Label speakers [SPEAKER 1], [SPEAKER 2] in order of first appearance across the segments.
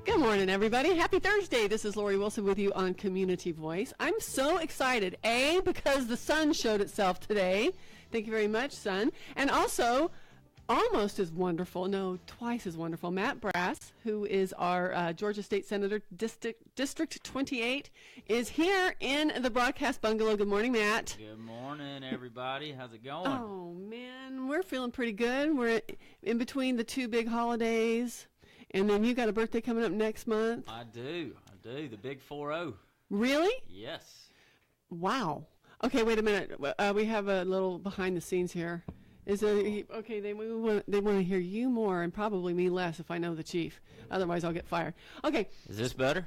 [SPEAKER 1] Good morning, everybody. Happy Thursday. This is Lori Wilson with you on Community Voice. I'm so excited, because the sun showed itself today. Thank you very much, sun. And also, almost as wonderful, no, twice as wonderful, Matt Brass, who is our Georgia State Senator, District 28, is here in the broadcast bungalow. Good morning, Matt.
[SPEAKER 2] Good morning, everybody. How's it going?
[SPEAKER 1] Oh, man, we're feeling pretty good. We're in between the two big holidays. And then you got a birthday coming up next month.
[SPEAKER 2] I do. The big 4-0.
[SPEAKER 1] Really?
[SPEAKER 2] Yes.
[SPEAKER 1] Wow. Okay, wait a minute. We have a little behind the scenes here. Okay? They want to hear you more and probably me less if I know the chief. Otherwise, I'll get fired. Okay.
[SPEAKER 2] Is this better?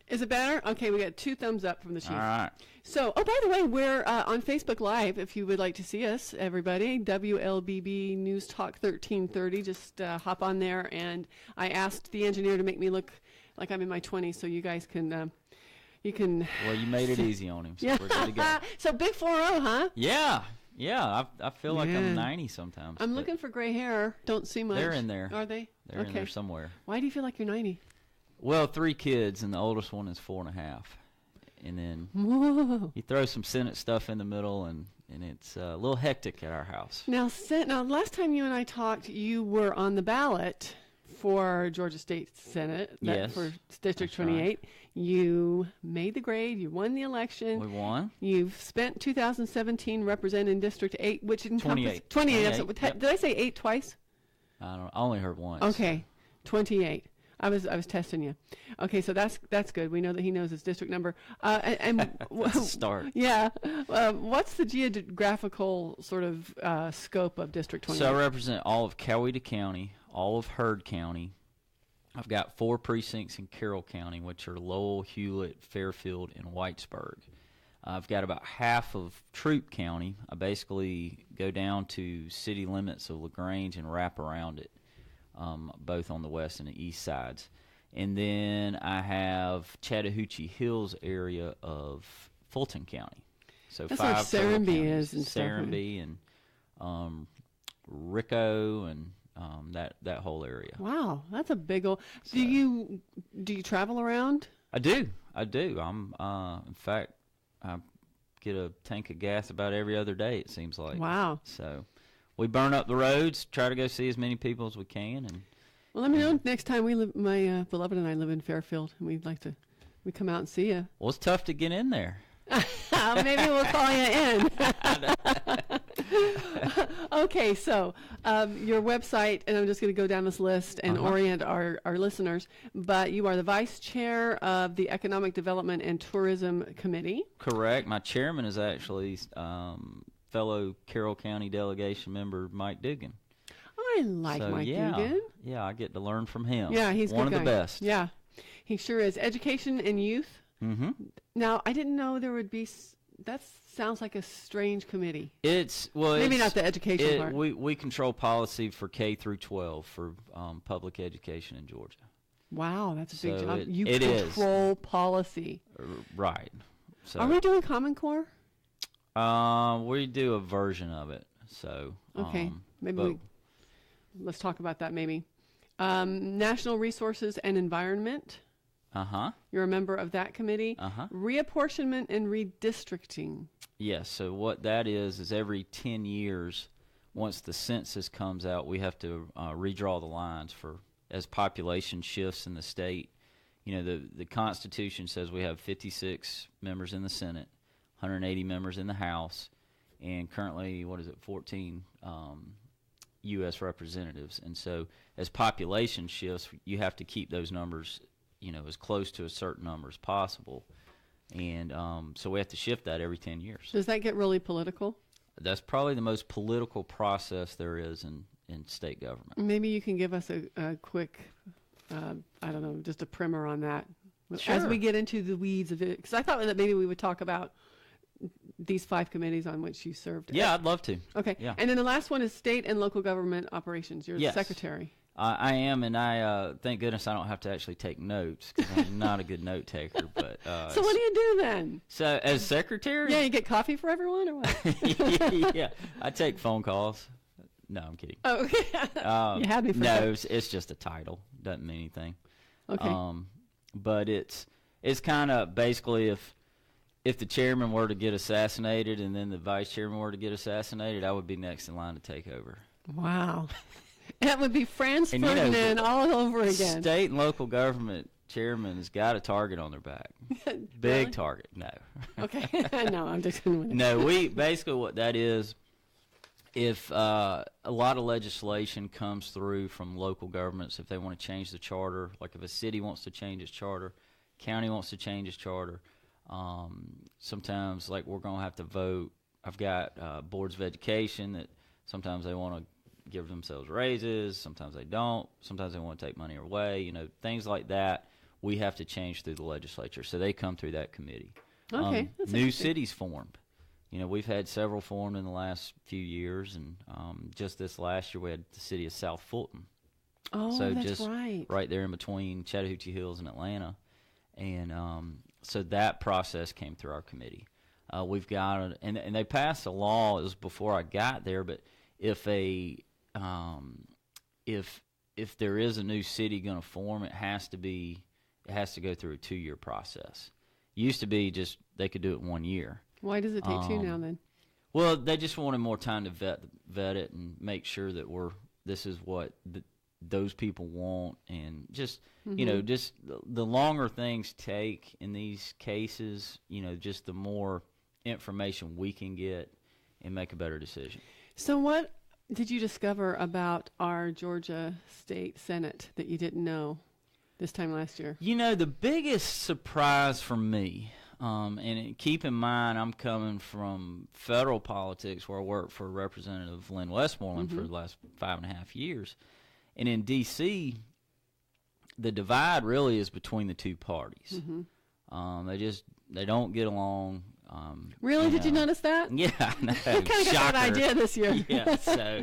[SPEAKER 1] Is it better? Okay, we got 2 thumbs up from the chief.
[SPEAKER 2] All right.
[SPEAKER 1] So, by the way, we're on Facebook Live if you would like to see us, everybody. WLBB News Talk 1330. Just hop on there. And I asked the engineer to make me look like I'm in my 20s so you guys can,
[SPEAKER 2] Well, you made it easy on him, so
[SPEAKER 1] yeah.
[SPEAKER 2] we're good to go.
[SPEAKER 1] So, big 4-0, huh?
[SPEAKER 2] Yeah. I feel like I'm 90 sometimes.
[SPEAKER 1] I'm looking for gray hair. Don't see much.
[SPEAKER 2] They're in there.
[SPEAKER 1] Are they?
[SPEAKER 2] They're in there somewhere.
[SPEAKER 1] Why do you feel like you're 90?
[SPEAKER 2] Well, 3 kids, and the oldest one is 4.5. And then you throw some Senate stuff in the middle, and it's a little hectic at our house.
[SPEAKER 1] Now, last time you and I talked, you were on the ballot for Georgia State Senate.
[SPEAKER 2] Yes.
[SPEAKER 1] For District 28.
[SPEAKER 2] Right.
[SPEAKER 1] You made the grade. You won the election.
[SPEAKER 2] We won.
[SPEAKER 1] You've spent 2017 representing District 8, which encompasses
[SPEAKER 2] 28.
[SPEAKER 1] Yep. Did I say 8 twice?
[SPEAKER 2] I only heard once.
[SPEAKER 1] Okay, 28. I was testing you. Okay, so that's good. We know that he knows his district number. And
[SPEAKER 2] That's a start.
[SPEAKER 1] Yeah. What's the geographical sort of scope of District 28?
[SPEAKER 2] So I represent all of Coweta County, all of Heard County. I've got 4 precincts in Carroll County, which are Lowell, Hewlett, Fairfield, and Whitesburg. I've got about half of Troup County. I basically go down to city limits of LaGrange and wrap around it, both on the west and the east sides. And then I have Chattahoochee Hills area of Fulton County. So
[SPEAKER 1] that's
[SPEAKER 2] 5
[SPEAKER 1] like Serenbe is and
[SPEAKER 2] Serenbe and Rico and that whole area.
[SPEAKER 1] Wow, that's a big old.
[SPEAKER 2] So,
[SPEAKER 1] do you travel around?
[SPEAKER 2] I do. I'm in fact, I get a tank of gas about every other day, it seems like.
[SPEAKER 1] Wow.
[SPEAKER 2] So we burn up the roads, try to go see as many people as we can. And
[SPEAKER 1] well, let me know next time we live. My beloved and I live in Fairfield, and we come out and see you.
[SPEAKER 2] Well, it's tough to get in there.
[SPEAKER 1] Maybe we'll call you in. Okay, so your website, and I'm just going to go down this list and orient our listeners, but you are the vice chair of the Economic Development and Tourism Committee.
[SPEAKER 2] Correct. My chairman is actually fellow Carroll County delegation member Mike Dugan.
[SPEAKER 1] I like Mike Dugan.
[SPEAKER 2] Yeah, I get to learn from him.
[SPEAKER 1] Yeah, he's
[SPEAKER 2] one
[SPEAKER 1] of
[SPEAKER 2] the best.
[SPEAKER 1] Yeah, he sure is. Education and youth.
[SPEAKER 2] Mm-hmm.
[SPEAKER 1] Now, I didn't know there would be. That sounds like a strange committee.
[SPEAKER 2] Maybe
[SPEAKER 1] not the education part.
[SPEAKER 2] We control policy for K through 12 for public education in Georgia.
[SPEAKER 1] Wow, that's a big
[SPEAKER 2] So
[SPEAKER 1] job. You
[SPEAKER 2] it
[SPEAKER 1] control policy.
[SPEAKER 2] Right. So,
[SPEAKER 1] are we doing Common Core?
[SPEAKER 2] we do a version of it. So
[SPEAKER 1] okay, let's talk about that. Maybe National Resources and Environment. You're a member of that committee. Reapportionment and redistricting.
[SPEAKER 2] Yes. So what that is every 10 years, once the census comes out, we have to redraw the lines as population shifts in the state. You know, the Constitution says we have 56 members in the Senate, 180 members in the House, and currently, 14 U.S. representatives. And so as population shifts, you have to keep those numbers, as close to a certain number as possible. And so we have to shift that every 10 years.
[SPEAKER 1] Does that get really political?
[SPEAKER 2] That's probably the most political process there is in state government.
[SPEAKER 1] Maybe you can give us a quick, I don't know, just a primer on that.
[SPEAKER 2] Sure.
[SPEAKER 1] As we get into the weeds of it. Because I thought that maybe we would talk about these 5 committees on which you served.
[SPEAKER 2] Yeah, I'd love to.
[SPEAKER 1] Okay.
[SPEAKER 2] Yeah.
[SPEAKER 1] And then the last one is state and local government operations. You're
[SPEAKER 2] Yes.
[SPEAKER 1] the secretary.
[SPEAKER 2] I am, and I thank goodness I don't have to actually take notes because I'm not a good note taker. But
[SPEAKER 1] so what do you do then?
[SPEAKER 2] So as secretary,
[SPEAKER 1] yeah, you get coffee for everyone or what?
[SPEAKER 2] yeah, I take phone calls. No, I'm kidding.
[SPEAKER 1] Oh, okay. You had me for
[SPEAKER 2] no, it's just a title. Doesn't mean anything.
[SPEAKER 1] Okay.
[SPEAKER 2] But it's kind of basically if the chairman were to get assassinated and then the vice chairman were to get assassinated, I would be next in line to take over.
[SPEAKER 1] Wow. That would be Franz
[SPEAKER 2] And,
[SPEAKER 1] Ferdinand all over again.
[SPEAKER 2] State and local government chairmen has got a target on their back. Big
[SPEAKER 1] Really?
[SPEAKER 2] target. No.
[SPEAKER 1] Okay. No, I'm just going to
[SPEAKER 2] No, basically what that is, if a lot of legislation comes through from local governments, if they want to change the charter, like if a city wants to change its charter, county wants to change its charter, sometimes like we're going to have to vote. I've got boards of education that sometimes they want to give themselves raises, sometimes they don't, sometimes they want to take money away, things like that. We have to change through the legislature, so they come through that committee.
[SPEAKER 1] Okay, that's
[SPEAKER 2] new
[SPEAKER 1] interesting.
[SPEAKER 2] cities formed. We've had several formed in the last few years, and just this last year we had the city of South Fulton.
[SPEAKER 1] Oh,
[SPEAKER 2] So
[SPEAKER 1] that's
[SPEAKER 2] just
[SPEAKER 1] right.
[SPEAKER 2] there in between Chattahoochee Hills and Atlanta. And so that process came through our committee. We've got and they passed a law. It was before I got there, but if if there is a new city going to form, it has to go through a 2-year process. Used to be just they could do it 1 year.
[SPEAKER 1] Why does it take 2 now then?
[SPEAKER 2] Well, they just wanted more time to vet it and make sure that this is what those people want, and just just the longer things take in these cases, just the more information we can get and make a better decision.
[SPEAKER 1] So what did you discover about our Georgia State Senate that you didn't know this time last year?
[SPEAKER 2] The biggest surprise for me, keep in mind I'm coming from federal politics where I worked for Representative Lynn Westmoreland for the last 5.5 years. And in D.C., the divide really is between the two parties. They don't get along.
[SPEAKER 1] Really? Did you notice that?
[SPEAKER 2] Yeah, I know.
[SPEAKER 1] I kind of got that idea this year.
[SPEAKER 2] Yeah, so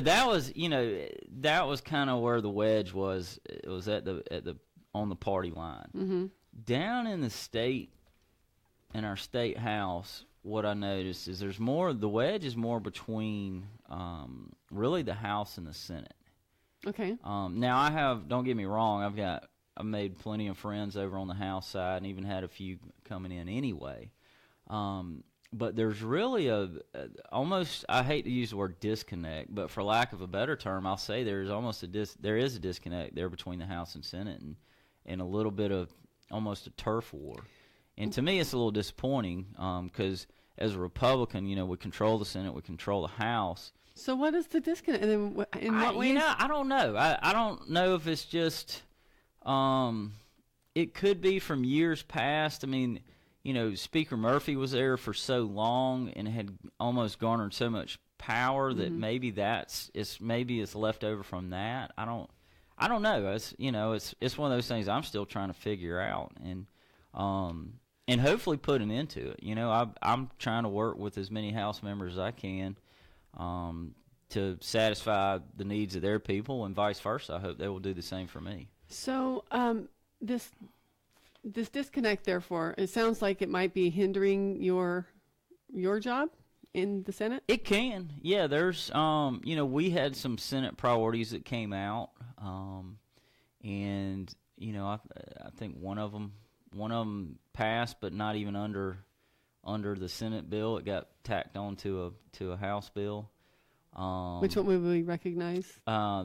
[SPEAKER 2] that was, that was kind of where the wedge was. It was on the party line. Down in the state, in our state house, what I noticed is the wedge is more between really the House and the Senate.
[SPEAKER 1] Okay.
[SPEAKER 2] Now don't get me wrong, I've made plenty of friends over on the House side and even had a few coming in anyway. But there's really almost, I hate to use the word disconnect, but for lack of a better term, I'll say there is a disconnect there between the House and Senate, and a little bit of almost a turf war. And to me, it's a little disappointing because as a Republican, we control the Senate, we control the House.
[SPEAKER 1] So what is the disconnect? And then in what ways?
[SPEAKER 2] I don't know. I don't know if it's just it could be from years past. I mean, Speaker Murphy was there for so long and had almost garnered so much power that maybe it's left over from that. I don't know. It's one of those things I'm still trying to figure out, and hopefully put an end to it. I'm trying to work with as many House members as I can to satisfy the needs of their people, and vice versa. I hope they will do the same for me.
[SPEAKER 1] So this disconnect, therefore, it sounds like it might be hindering your job in the Senate?
[SPEAKER 2] It can. Yeah, there's we had some Senate priorities that came out, and I think one of them passed, but not even under the Senate bill. It got tacked on to a House bill.
[SPEAKER 1] Which one would we recognize?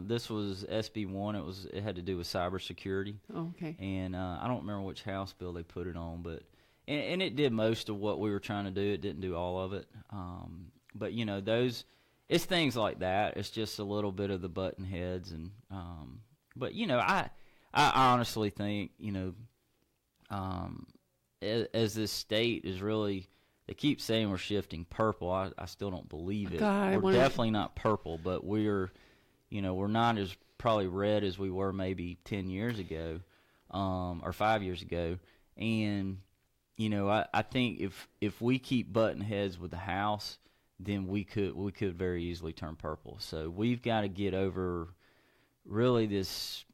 [SPEAKER 2] This was SB 1. It had to do with cybersecurity.
[SPEAKER 1] Oh, okay.
[SPEAKER 2] And I don't remember which House bill they put it on, but and it did most of what we were trying to do. It didn't do all of it. But it's things like that. It's just a little bit of the button heads, and but I honestly think as this state is really. They keep saying we're shifting purple. I still don't believe it. We're definitely not purple, but we're not as probably red as we were maybe 10 years ago, or 5 years ago. And I think if we keep button heads with the House, then we could very easily turn purple. So we've got to get over really this.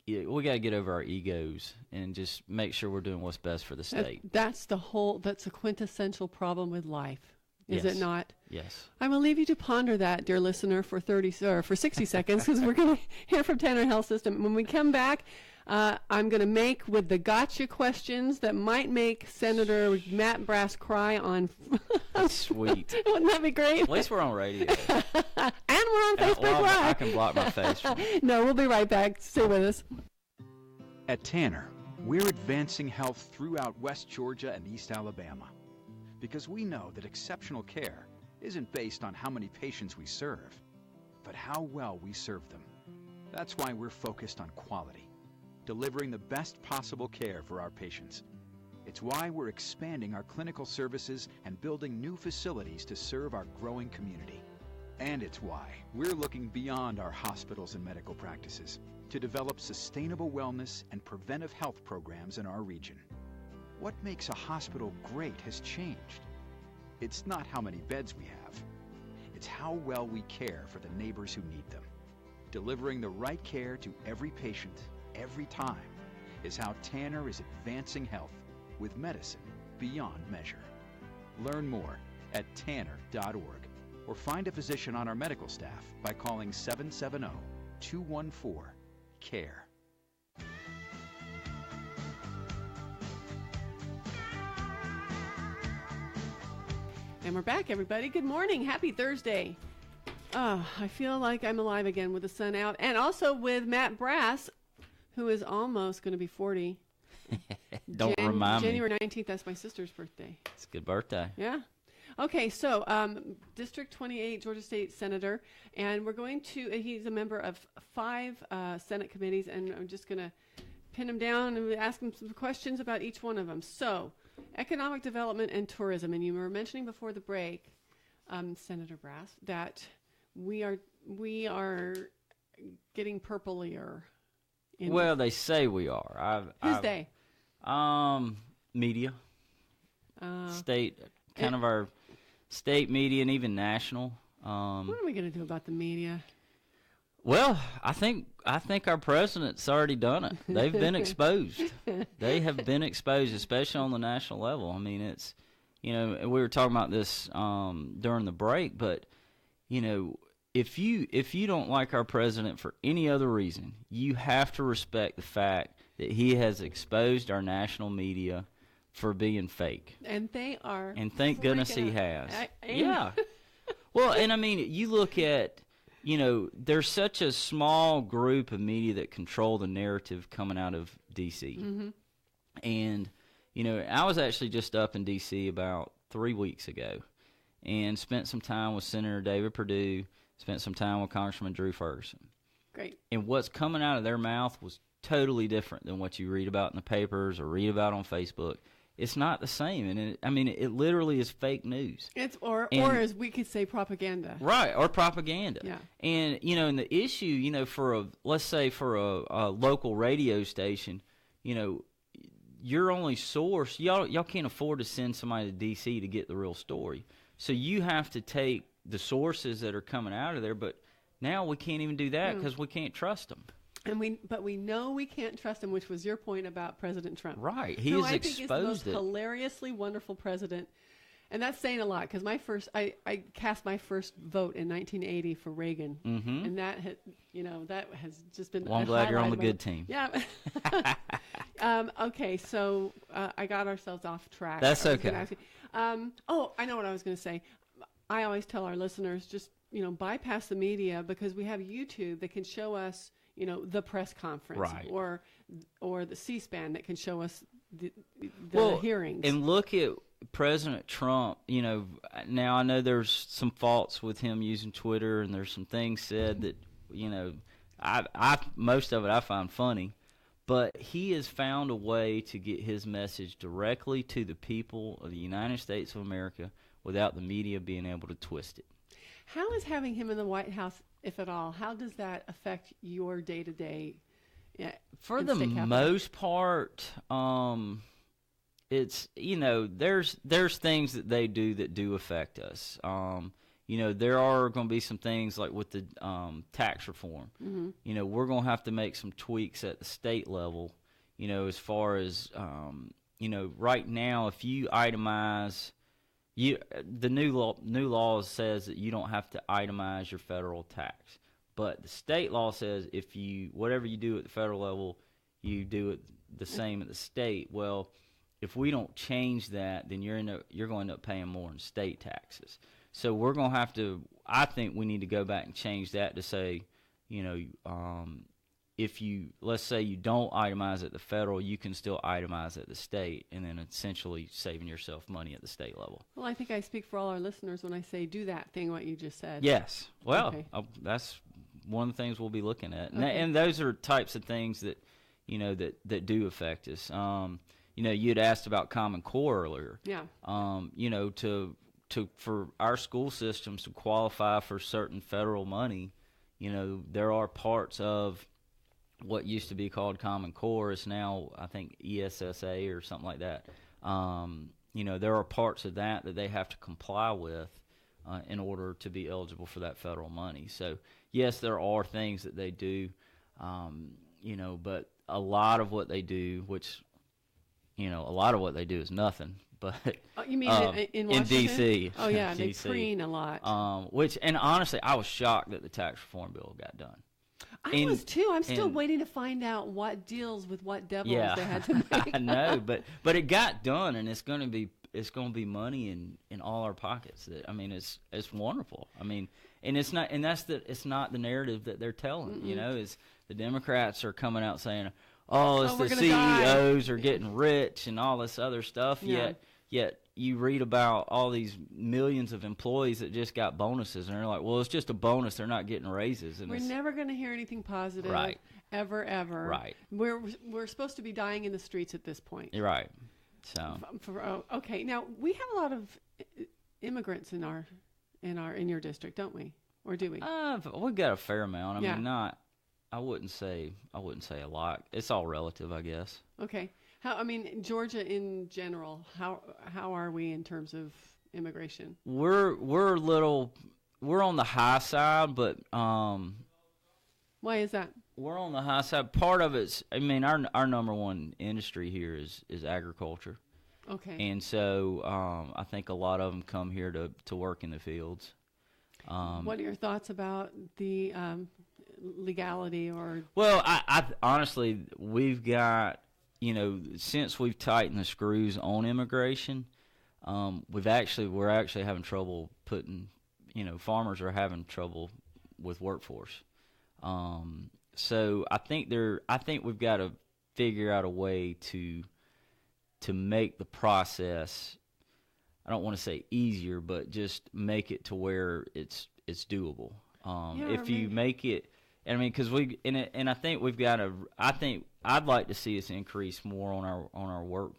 [SPEAKER 2] We got to get over our egos and just make sure we're doing what's best for the state.
[SPEAKER 1] That's a quintessential problem with life. Is it not?
[SPEAKER 2] Yes.
[SPEAKER 1] I'm going to leave you to ponder that, dear listener, for 60 seconds, because we're going to hear from Tanner Health System. When we come back, I'm going to make with the gotcha questions that might make Senator Matt Brass cry on.
[SPEAKER 2] Sweet.
[SPEAKER 1] Wouldn't that be great?
[SPEAKER 2] At least we're on radio.
[SPEAKER 1] And we're on Facebook
[SPEAKER 2] well,
[SPEAKER 1] Live.
[SPEAKER 2] I can block my face.
[SPEAKER 1] No, we'll be right back. Stay with us.
[SPEAKER 3] At Tanner, we're advancing health throughout West Georgia and East Alabama, because we know that exceptional care isn't based on how many patients we serve, but how well we serve them. That's why we're focused on quality, delivering the best possible care for our patients. It's why we're expanding our clinical services and building new facilities to serve our growing community. And it's why we're looking beyond our hospitals and medical practices to develop sustainable wellness and preventive health programs in our region. What makes a hospital great has changed. It's not how many beds we have. It's how well we care for the neighbors who need them. Delivering the right care to every patient, every time, is how Tanner is advancing health with medicine beyond measure. Learn more at tanner.org or find a physician on our medical staff by calling 770-214-CARE.
[SPEAKER 1] And we're back, everybody. Good morning. Happy Thursday. Oh, I feel like I'm alive again with the sun out. And also with Matt Brass, who is almost going to be 40.
[SPEAKER 2] Don't remind me.
[SPEAKER 1] January 19th, that's my sister's birthday.
[SPEAKER 2] It's a good birthday.
[SPEAKER 1] Yeah. Okay, so District 28, Georgia State Senator, and we're going to, he's a member of 5 Senate committees, and I'm just going to pin him down and ask him some questions about each one of them. So, economic development and tourism, and you were mentioning before the break, Senator Brass, that we are getting purplier.
[SPEAKER 2] Well, they say we are.
[SPEAKER 1] Who's they?
[SPEAKER 2] Media, state, kind of our state media, and even national.
[SPEAKER 1] What are we going to do about the media?
[SPEAKER 2] Well, I think our president's already done it. They've been exposed. They have been exposed, especially on the national level. I mean, it's, we were talking about this during the break, but if you don't like our president for any other reason, you have to respect the fact that he has exposed our national media for being fake.
[SPEAKER 1] And they are.
[SPEAKER 2] And thank goodness he has.
[SPEAKER 1] Yeah.
[SPEAKER 2] Well, and I mean, you look at, there's such a small group of media that control the narrative coming out of D.C.
[SPEAKER 1] Mm-hmm.
[SPEAKER 2] And, I was actually just up in D.C. about 3 weeks ago and spent some time with Senator David Perdue, spent some time with Congressman Drew Ferguson.
[SPEAKER 1] Great.
[SPEAKER 2] And what's coming out of their mouth was totally different than what you read about in the papers or read about on Facebook. It's not the same, and it literally is fake news.
[SPEAKER 1] It's or as we could say, propaganda.
[SPEAKER 2] Right, or propaganda.
[SPEAKER 1] Yeah.
[SPEAKER 2] And and the issue, for let's say for a local radio station, your only source, y'all can't afford to send somebody to D.C. to get the real story, so you have to take the sources that are coming out of there. But now we can't even do that because we can't trust them.
[SPEAKER 1] But we know we can't trust him, which was your point about President Trump.
[SPEAKER 2] Right. He has
[SPEAKER 1] exposed it. I think is the most hilariously wonderful president. And that's saying a lot, because I cast my first vote in 1980 for Reagan.
[SPEAKER 2] Mm-hmm.
[SPEAKER 1] And that has just been
[SPEAKER 2] I'm glad you're on the good team.
[SPEAKER 1] Yeah. Okay, so I got ourselves off track.
[SPEAKER 2] That's okay.
[SPEAKER 1] I know what I was going to say. I always tell our listeners, just, bypass the media, because we have YouTube that can show us the press conference,
[SPEAKER 2] right,
[SPEAKER 1] or the C-SPAN that can show us the hearings. And
[SPEAKER 2] look at President Trump. Now I know there's some faults with him using Twitter, and there's some things said that I most of it I find funny, but he has found a way to get his message directly to the people of the United States of America without the media being able to twist it.
[SPEAKER 1] How is having him in the White House, if at all, how does that affect your day-to-day?
[SPEAKER 2] For the most part, it's, there's things that they do that do affect us. There are going to be some things like with the tax reform. Mm-hmm. We're going to have to make some tweaks at the state level, as far as, right now, if you itemize the new law says that you don't have to itemize your federal tax, but the state law says if whatever you do at the federal level, you do it the same at the state. Well, if we don't change that, then you're going to end up paying more in state taxes. So we're going to have to. I think we need to go back and change that to say, if let's say you don't itemize at the federal, you can still itemize at the state, and then essentially saving yourself money at the state level.
[SPEAKER 1] Well, I think I speak for all our listeners when I say do that thing, what you just said.
[SPEAKER 2] Yes. Well,
[SPEAKER 1] okay.
[SPEAKER 2] That's one of the things we'll be looking at.
[SPEAKER 1] Okay.
[SPEAKER 2] And those are types of things that, that do affect us. You had asked about Common Core earlier.
[SPEAKER 1] Yeah.
[SPEAKER 2] For our school systems to qualify for certain federal money, there are parts of what used to be called Common Core is now, I think, ESSA or something like that. There are parts of that they have to comply with in order to be eligible for that federal money. So, yes, there are things that they do, but a lot of what they do, is nothing. But
[SPEAKER 1] you mean in Washington?
[SPEAKER 2] In D.C.
[SPEAKER 1] Oh, yeah,
[SPEAKER 2] in
[SPEAKER 1] they
[SPEAKER 2] D.C.
[SPEAKER 1] preen a lot.
[SPEAKER 2] And honestly, I was shocked that the tax reform bill got done.
[SPEAKER 1] I was too. I'm still waiting to find out what deals with what devils they had to make.
[SPEAKER 2] I know, but it got done, and it's going to be money in all our pockets. It's wonderful. And it's not the narrative that they're telling.
[SPEAKER 1] Mm-mm.
[SPEAKER 2] Is the Democrats are coming out saying, it's the
[SPEAKER 1] die.
[SPEAKER 2] CEOs are getting rich and all this other stuff.
[SPEAKER 1] Yeah.
[SPEAKER 2] Yet you read about all these millions of employees that just got bonuses, and they're like, well, it's just a bonus. They're not getting raises. And
[SPEAKER 1] we're never going to hear anything positive.
[SPEAKER 2] Right.
[SPEAKER 1] Ever.
[SPEAKER 2] Right.
[SPEAKER 1] We're supposed to be dying in the streets at this point.
[SPEAKER 2] You're right. So.
[SPEAKER 1] Okay. Now we have a lot of immigrants in your district, don't we? Or do we?
[SPEAKER 2] We've got a fair amount.
[SPEAKER 1] Yeah.
[SPEAKER 2] I wouldn't say a lot. It's all relative, I guess.
[SPEAKER 1] Okay. Georgia in general, how are we in terms of immigration?
[SPEAKER 2] We're on the high side, but
[SPEAKER 1] why is that?
[SPEAKER 2] We're on the high side. Part of it's, our number one industry here is agriculture.
[SPEAKER 1] Okay.
[SPEAKER 2] And so I think a lot of them come here to work in the fields.
[SPEAKER 1] What are your thoughts about the legality or?
[SPEAKER 2] Well, I honestly, we've got, since we've tightened the screws on immigration, we're actually having trouble farmers are having trouble with workforce. So I think we've got to figure out a way to make the process, I don't want to say easier, but just make it to where it's doable. If you make it, because I think we've got to. I'd like to see us increase more on our work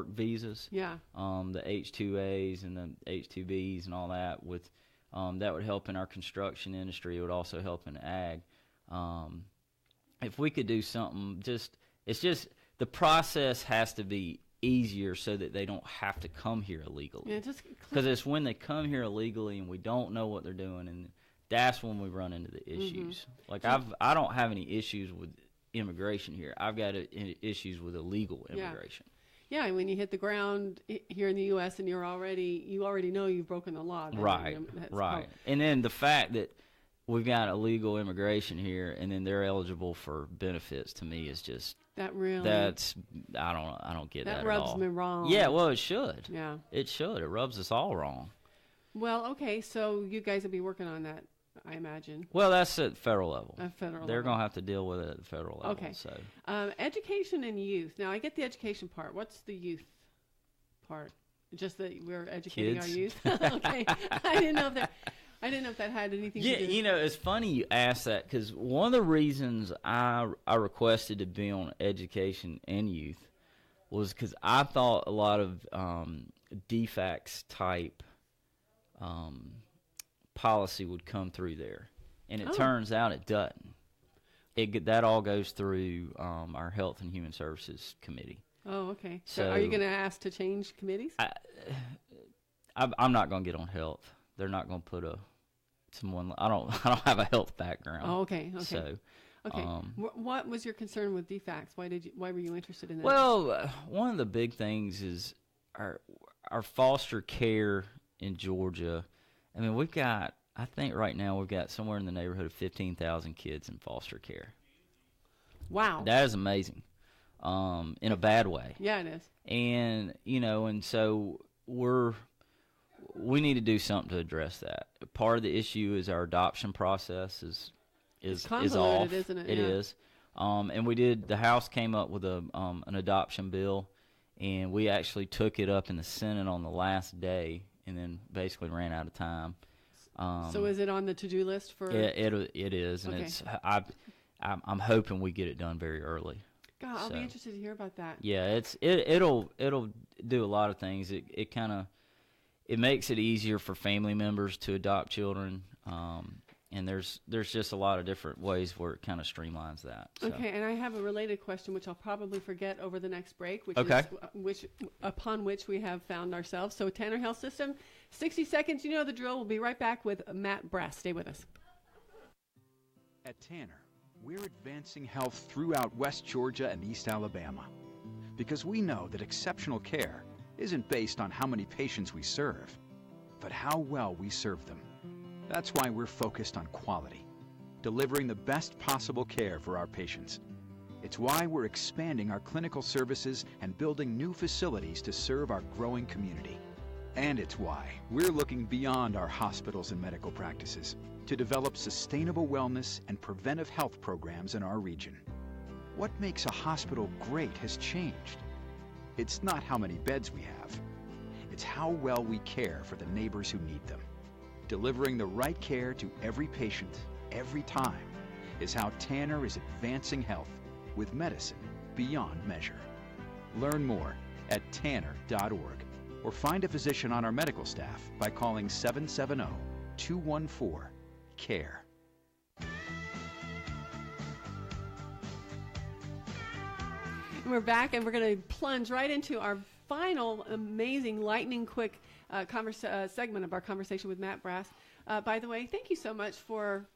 [SPEAKER 2] visas.
[SPEAKER 1] Yeah.
[SPEAKER 2] The H-2As and the H-2Bs and all that that would help in our construction industry. It would also help in ag. If we could do something, it's just the process has to be easier so that they don't have to come here illegally.
[SPEAKER 1] Yeah,
[SPEAKER 2] because it's when they come here illegally and we don't know what they're doing, and that's when we run into the issues. Mm-hmm. I don't have any issues with immigration here. I've got issues with illegal immigration.
[SPEAKER 1] Yeah, when you hit the ground here in the U.S. and you already know you've broken the law.
[SPEAKER 2] Right. And then the fact that we've got illegal immigration here and then they're eligible for benefits, to me is just I don't get that at all. That
[SPEAKER 1] rubs me wrong.
[SPEAKER 2] Yeah, well, it should.
[SPEAKER 1] Yeah.
[SPEAKER 2] It should. It rubs us all wrong.
[SPEAKER 1] Well, okay, so you guys will be working on that, I imagine.
[SPEAKER 2] Well, that's at federal level.
[SPEAKER 1] They're
[SPEAKER 2] going to have to deal with it at the federal level.
[SPEAKER 1] Okay.
[SPEAKER 2] So.
[SPEAKER 1] Education and youth. Now, I get the education part. What's the youth part? Just that we're educating
[SPEAKER 2] Kids.
[SPEAKER 1] Our youth? Okay. I didn't know if that had anything to do.
[SPEAKER 2] Yeah, it's funny you ask that, because one of the reasons I requested to be on education and youth was because I thought a lot of DFACS type policy would come through there, and it turns out it doesn't. That all goes through our Health and Human Services Committee.
[SPEAKER 1] Oh, okay. So are you going to ask to change committees?
[SPEAKER 2] I'm not going to get on health. They're not going to put someone. I don't have a health background.
[SPEAKER 1] Oh, okay.
[SPEAKER 2] So,
[SPEAKER 1] okay. What was your concern with DFACS? Why were you interested in that?
[SPEAKER 2] Well, one of the big things is our foster care in Georgia, I mean, I think right now we've got somewhere in the neighborhood of 15,000 kids in foster care.
[SPEAKER 1] Wow.
[SPEAKER 2] That is amazing, in a bad way.
[SPEAKER 1] Yeah, it is.
[SPEAKER 2] And, and so we need to do something to address that. Part of the issue is our adoption process is off.
[SPEAKER 1] Isn't it?
[SPEAKER 2] It is. And the House came up with an adoption bill, and we actually took it up in the Senate on the last day and then basically ran out of time.
[SPEAKER 1] So is it on the to-do list for?
[SPEAKER 2] It is, and
[SPEAKER 1] Okay.
[SPEAKER 2] I'm hoping we get it done very early.
[SPEAKER 1] God, I'll be interested to hear about that.
[SPEAKER 2] Yeah, it'll do a lot of things. It kind of makes it easier for family members to adopt children, and there's just a lot of different ways where it kind of streamlines that. So.
[SPEAKER 1] Okay, and I have a related question, which I'll probably forget over the next break, upon which we have found ourselves. So Tanner Health System, 60 seconds, you know the drill. We'll be right back with Matt Brass. Stay with us.
[SPEAKER 3] At Tanner, we're advancing health throughout West Georgia and East Alabama because we know that exceptional care isn't based on how many patients we serve, but how well we serve them. That's why we're focused on quality, delivering the best possible care for our patients. It's why we're expanding our clinical services and building new facilities to serve our growing community. And it's why we're looking beyond our hospitals and medical practices to develop sustainable wellness and preventive health programs in our region. What makes a hospital great has changed. It's not how many beds we have. It's how well we care for the neighbors who need them. Delivering the right care to every patient, every time, is how Tanner is advancing health with medicine beyond measure. Learn more at tanner.org or find a physician on our medical staff by calling 770-214-CARE.
[SPEAKER 1] We're back, and we're going to plunge right into our final amazing, lightning quick segment of our conversation with Matt Brass. By the way, thank you so much for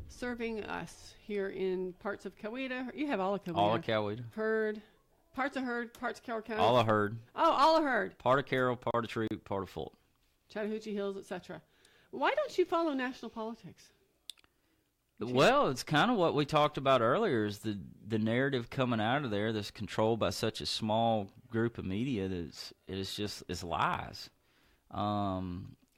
[SPEAKER 1] serving us here in parts of Coweta. You have all of Coweta.
[SPEAKER 2] All of Coweta.
[SPEAKER 1] Hurd. Parts of Hurd, parts of Carroll County.
[SPEAKER 2] All of Hurd.
[SPEAKER 1] Oh, all of Hurd.
[SPEAKER 2] Part of Carroll, part of Troop, part of Fulton.
[SPEAKER 1] Chattahoochee Hills, etc. Why don't you follow national politics?
[SPEAKER 2] Well, it's kind of what we talked about earlier, is the narrative coming out of there that's controlled by such a small group of media that it's lies.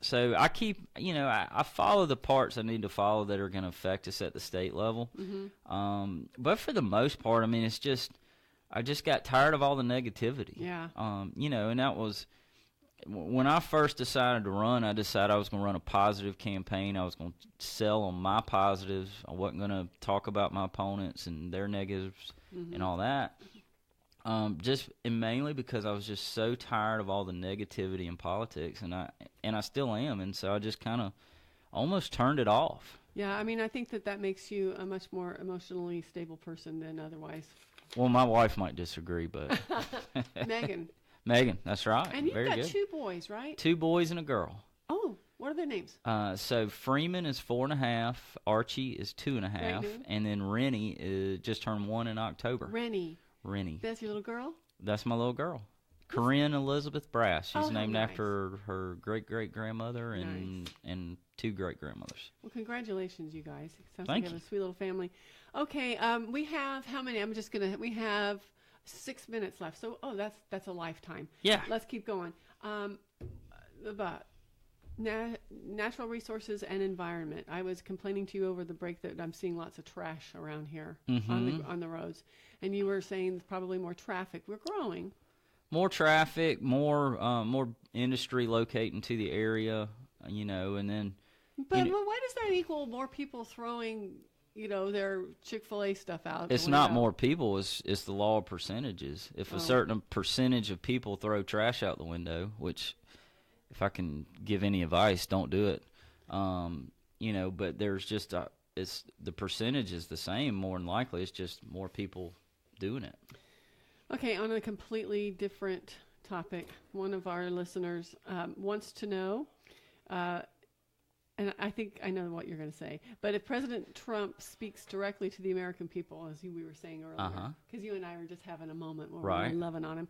[SPEAKER 2] So I keep, I follow the parts I need to follow that are going to affect us at the state level.
[SPEAKER 1] Mm-hmm.
[SPEAKER 2] But for the most part, I mean, I just got tired of all the negativity.
[SPEAKER 1] Yeah.
[SPEAKER 2] And that was, when I first decided to run, I decided I was going to run a positive campaign. I was going to sell on my positives. I wasn't going to talk about my opponents and their negatives and all that. And mainly because I was just so tired of all the negativity in politics, and I still am, and so I just kind of almost turned it off.
[SPEAKER 1] Yeah, I mean, I think that makes you a much more emotionally stable person than otherwise.
[SPEAKER 2] Well, my wife might disagree, but
[SPEAKER 1] Megan,
[SPEAKER 2] that's right.
[SPEAKER 1] And you've
[SPEAKER 2] Very
[SPEAKER 1] got
[SPEAKER 2] good.
[SPEAKER 1] 2 boys, right?
[SPEAKER 2] 2 boys and a girl.
[SPEAKER 1] Oh, what are their names?
[SPEAKER 2] So Freeman is 4.5, Archie is 2.5, and then Rennie just turned 1 in October.
[SPEAKER 1] Rennie. That's your little girl?
[SPEAKER 2] That's my little girl. Corinne Elizabeth Brass. She's named
[SPEAKER 1] nice.
[SPEAKER 2] after her great-great-grandmother and 2 great-grandmothers.
[SPEAKER 1] Well, congratulations, you guys. It sounds
[SPEAKER 2] Thank
[SPEAKER 1] like you
[SPEAKER 2] you.
[SPEAKER 1] have a sweet little family. Okay, we have how many? We have 6 minutes left. So, that's a lifetime.
[SPEAKER 2] Yeah.
[SPEAKER 1] Let's keep going. About natural resources and environment. I was complaining to you over the break that I'm seeing lots of trash around here on the roads. And you were saying probably more traffic. We're growing.
[SPEAKER 2] More traffic, more industry locating to the area, and then.
[SPEAKER 1] But why does that equal more people throwing, their Chick-fil-A stuff out?
[SPEAKER 2] It's not more people. It's the law of percentages. If a certain percentage of people throw trash out the window, which, if I can give any advice, don't do it. But there's just it's the percentage is the same. More than likely, it's just more people doing it.
[SPEAKER 1] Okay, on a completely different topic, one of our listeners wants to know, and I think I know what you're going to say, but if President Trump speaks directly to the American people, as we were saying earlier, because you and I were just having a moment where we were loving on him,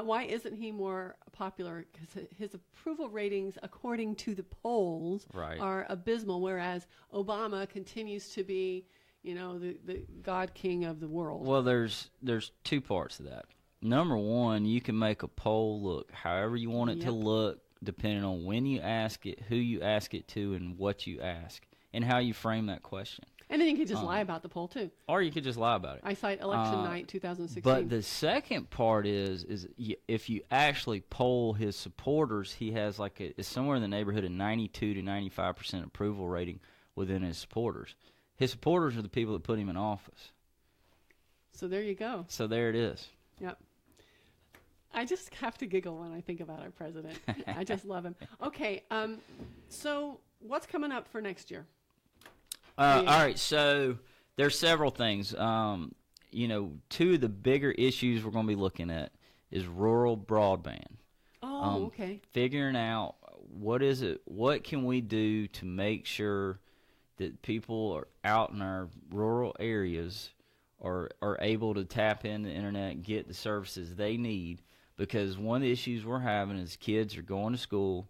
[SPEAKER 1] why isn't he more popular? Because his approval ratings, according to the polls, are abysmal, whereas Obama continues to be, the God King of the world.
[SPEAKER 2] Well, there's two parts to that. Number one, you can make a poll look however you want it to look, depending on when you ask it, who you ask it to, and what you ask, and how you frame that question.
[SPEAKER 1] And then you could just lie about the poll, too.
[SPEAKER 2] Or you could just lie about it.
[SPEAKER 1] I cite election night 2016.
[SPEAKER 2] But the second part is if you actually poll his supporters, he has it's somewhere in the neighborhood of 92 to 95% approval rating within his supporters. His supporters are the people that put him in office.
[SPEAKER 1] So there you go.
[SPEAKER 2] So there it is.
[SPEAKER 1] Yep. I just have to giggle when I think about our president. I just love him. Okay, so what's coming up for next year?
[SPEAKER 2] All right, so there's several things. Two of the bigger issues we're going to be looking at is rural broadband.
[SPEAKER 1] Oh, okay.
[SPEAKER 2] Figuring out what can we do to make sure that people are out in our rural areas are able to tap into the internet and get the services they need. Because one of the issues we're having is kids are going to school,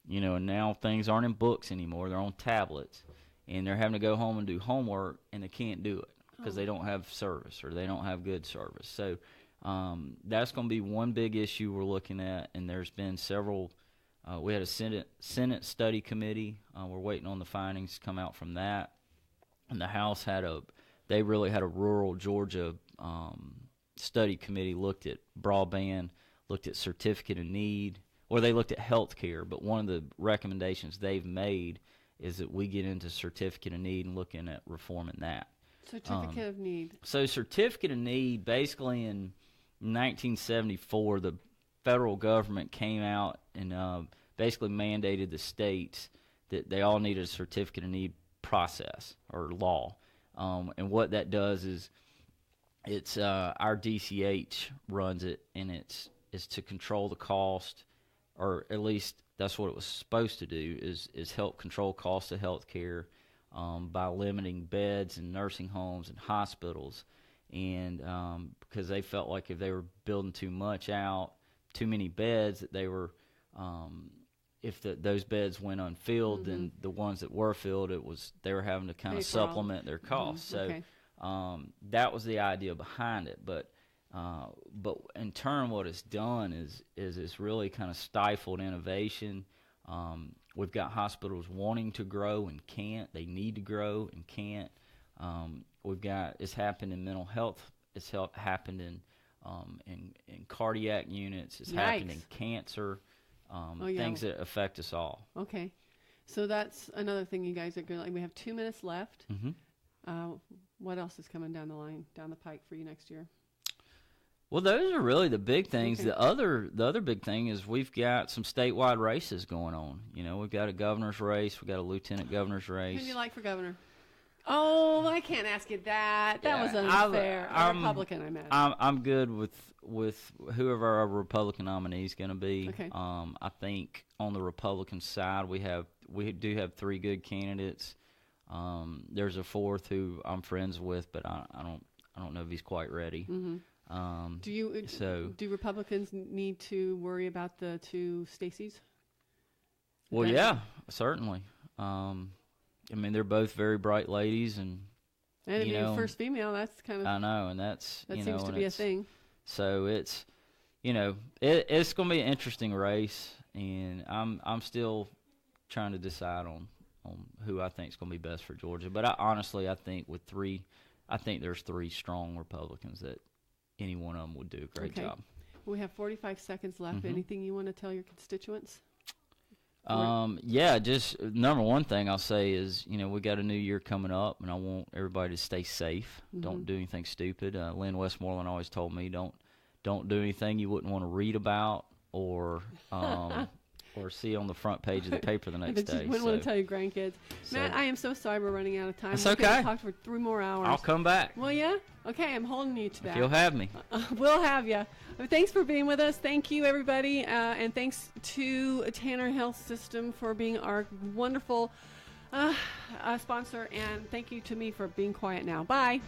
[SPEAKER 2] and now things aren't in books anymore. They're on tablets, and they're having to go home and do homework, and they can't do it because they don't have service or they don't have good service. So that's going to be one big issue we're looking at, and there's been several. We had a Senate study committee. We're waiting on the findings to come out from that. And the House they really had a rural Georgia study committee, looked at broadband, looked at certificate of need, or they looked at health care. But one of the recommendations they've made is that we get into certificate of need and looking at reforming that.
[SPEAKER 1] Certificate of need.
[SPEAKER 2] So certificate of need, basically in 1974, the federal government came out and basically mandated the states that they all needed a certificate of need process or law. And what that does is it's our DCH runs it, and it's to control the cost, or at least that's what it was supposed to do, is help control cost of health care by limiting beds in nursing homes and hospitals. And because they felt like if they were building too many beds, that they were if those beds went unfilled, then the ones that were filled, they were having to kind of supplement their costs.
[SPEAKER 1] Okay.
[SPEAKER 2] So that was the idea behind it. But in turn, what it's done is it's really kind of stifled innovation. We've got hospitals wanting to grow and can't. They need to grow and can't. It's happened in mental health. It's happened in cardiac units. It's happened in cancer. Things that affect us all.
[SPEAKER 1] Okay. So that's another thing you guys are going to, we have 2 minutes left. What else is coming down the pike for you next year?
[SPEAKER 2] Well, those are really the big things.
[SPEAKER 1] Okay.
[SPEAKER 2] The other big thing is we've got some statewide races going on. We've got a governor's race. We've got a lieutenant governor's race.
[SPEAKER 1] Who do you like for governor? Oh, I can't ask you that. That was unfair. Republican, I meant.
[SPEAKER 2] I'm good with whoever our Republican nominee is going to be.
[SPEAKER 1] Okay.
[SPEAKER 2] I think on the Republican side we do have 3 good candidates. There's a 4th who I'm friends with, but I don't know if he's quite ready.
[SPEAKER 1] Do Republicans need to worry about the 2 Stacys?
[SPEAKER 2] Well, yeah, certainly. They're both very bright ladies, and
[SPEAKER 1] first female. That's kind of.
[SPEAKER 2] I know, and that
[SPEAKER 1] seems to be a thing.
[SPEAKER 2] So it's, it's going to be an interesting race, and I'm still trying to decide on who I think is going to be best for Georgia. But I think there's 3 strong Republicans that any one of them would do a great job.
[SPEAKER 1] We have 45 seconds left. Anything you want to tell your constituents?
[SPEAKER 2] Just number one thing I'll say is, we got a new year coming up, and I want everybody to stay safe. Don't do anything stupid. Lynn Westmoreland always told me, don't do anything you wouldn't want to read about or see on the front page of the paper the next day.
[SPEAKER 1] You wouldn't want to tell your grandkids. Matt, I am so sorry we're running out of time.
[SPEAKER 2] It's
[SPEAKER 1] We're
[SPEAKER 2] okay.
[SPEAKER 1] going to talk for 3 more hours.
[SPEAKER 2] I'll come back.
[SPEAKER 1] Will ya? Okay, I'm holding you to that.
[SPEAKER 2] If you'll have me.
[SPEAKER 1] We'll have you. Thanks for being with us. Thank you, everybody. And thanks to Tanner Health System for being our wonderful sponsor, and thank you to me for being quiet now. Bye.